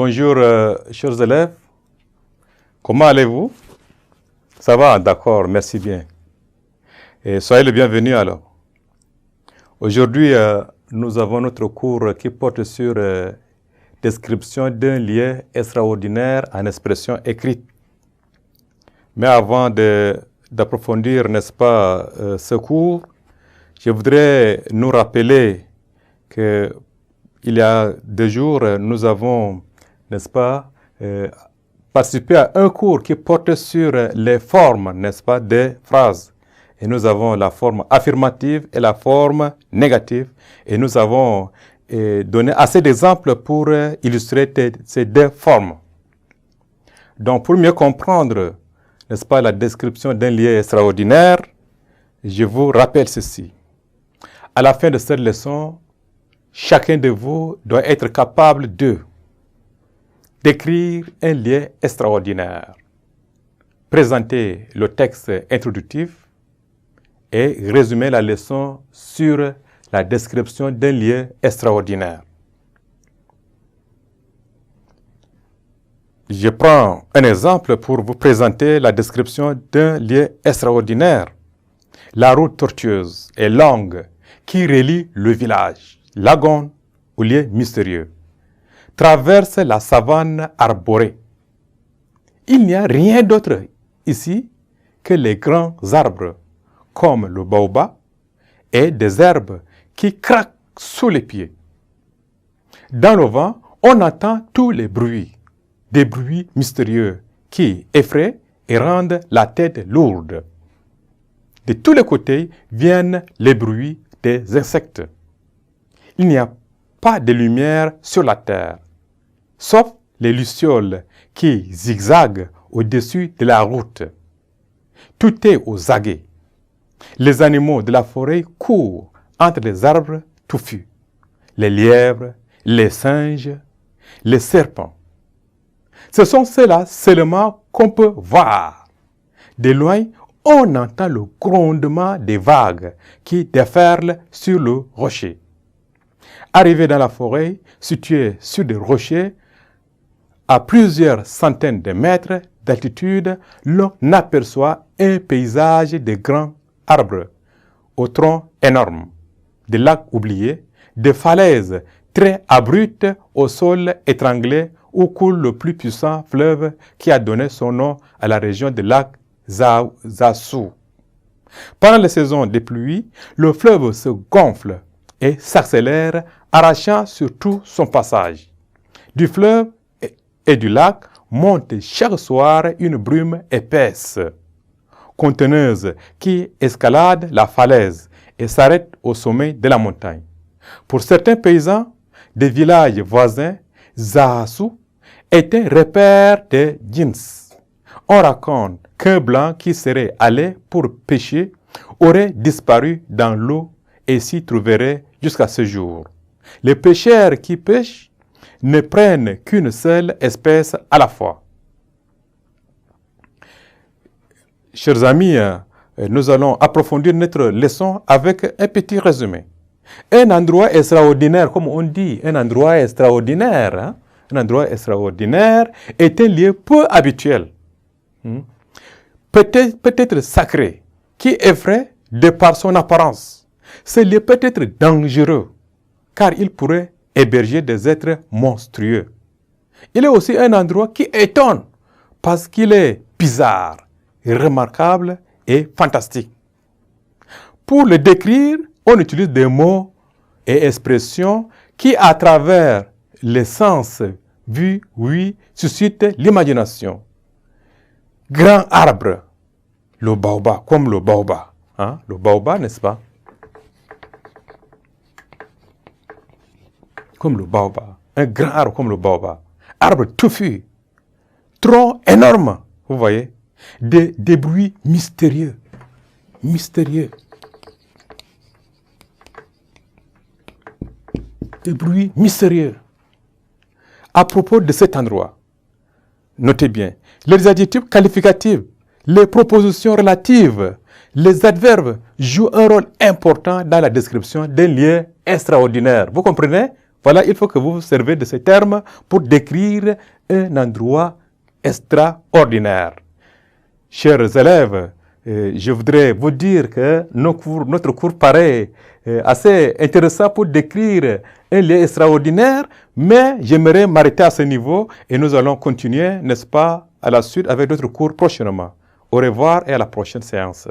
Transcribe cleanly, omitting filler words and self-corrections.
Bonjour, chers élèves. Comment allez-vous? Ça va, d'accord, merci bien. Et soyez les bienvenus alors. Aujourd'hui, nous avons notre cours qui porte sur description d'un lien extraordinaire en expression écrite. Mais avant d'approfondir, n'est-ce pas, ce cours, je voudrais nous rappeler qu'il y a 2 jours, nous avons, n'est-ce pas, participé à un cours qui porte sur les formes, n'est-ce pas, des phrases. Et nous avons la forme affirmative et la forme négative. Et nous avons donné assez d'exemples pour illustrer ces 2 formes. Donc, pour mieux comprendre, n'est-ce pas, la description d'un lien extraordinaire, je vous rappelle ceci. À la fin de cette leçon, chacun de vous doit être capable d'écrire un lien extraordinaire, présenter le texte introductif et résumer la leçon sur la description d'un lien extraordinaire. Je prends un exemple pour vous présenter la description d'un lien extraordinaire. La route tortueuse et longue qui relie le village Lagon au lieu mystérieux traverse la savane arborée. Il n'y a rien d'autre ici que les grands arbres comme le baobab et des herbes qui craquent sous les pieds. Dans le vent, on entend tous les bruits, des bruits mystérieux qui effraient et rendent la tête lourde. De tous les côtés viennent les bruits des insectes. Il n'y a pas de lumière sur la terre, sauf les lucioles qui zigzaguent au-dessus de la route. Tout est aux aguets. Les animaux de la forêt courent entre les arbres touffus. Les lièvres, les singes, les serpents. Ce sont ceux-là seulement qu'on peut voir. De loin, on entend le grondement des vagues qui déferlent sur le rocher. Arrivé dans la forêt, située sur des rochers, à plusieurs centaines de mètres d'altitude, l'on aperçoit un paysage de grands arbres, aux troncs énormes, des lacs oubliés, des falaises très abruptes au sol étranglé où coule le plus puissant fleuve qui a donné son nom à la région des lacs Zasu. Pendant les saisons des pluies, le fleuve se gonfle et s'accélère, arrachant sur tout son passage. Du fleuve et du lac monte chaque soir une brume épaisse, conteneuse qui escalade la falaise et s'arrête au sommet de la montagne. Pour certains paysans des villages voisins, Zasu est un repère de djinns. On raconte qu'un blanc qui serait allé pour pêcher aurait disparu dans l'eau et s'y trouverait jusqu'à ce jour. Les pêcheurs qui pêchent ne prennent qu'une seule espèce à la fois. Chers amis, nous allons approfondir notre leçon avec un petit résumé. Un endroit extraordinaire, comme on dit, un endroit extraordinaire, hein? Un endroit extraordinaire est un lieu peu habituel. Peut-être sacré, qui effraie de par son apparence. Ce lieu peut être dangereux, car il pourrait héberger des êtres monstrueux. Il est aussi un endroit qui étonne, parce qu'il est bizarre, remarquable et fantastique. Pour le décrire, on utilise des mots et expressions qui, à travers les sens vus, oui, suscitent l'imagination. Grand arbre, le baobab, comme le baobab. Hein? Le baobab, n'est-ce pas? Comme le baobab. Un grand arbre comme le baobab. Arbre touffu. Tronc énorme. Vous voyez? Des bruits mystérieux. Mystérieux. Des bruits mystérieux. À propos de cet endroit, notez bien, les adjectifs qualificatifs, les propositions relatives, les adverbes jouent un rôle important dans la description d'un lieu extraordinaire. Vous comprenez? Voilà, il faut que vous vous servez de ces termes pour décrire un endroit extraordinaire. Chers élèves, je voudrais vous dire que notre cours paraît assez intéressant pour décrire un lieu extraordinaire, mais j'aimerais m'arrêter à ce niveau et nous allons continuer, n'est-ce pas, à la suite avec d'autres cours prochainement. Au revoir et à la prochaine séance.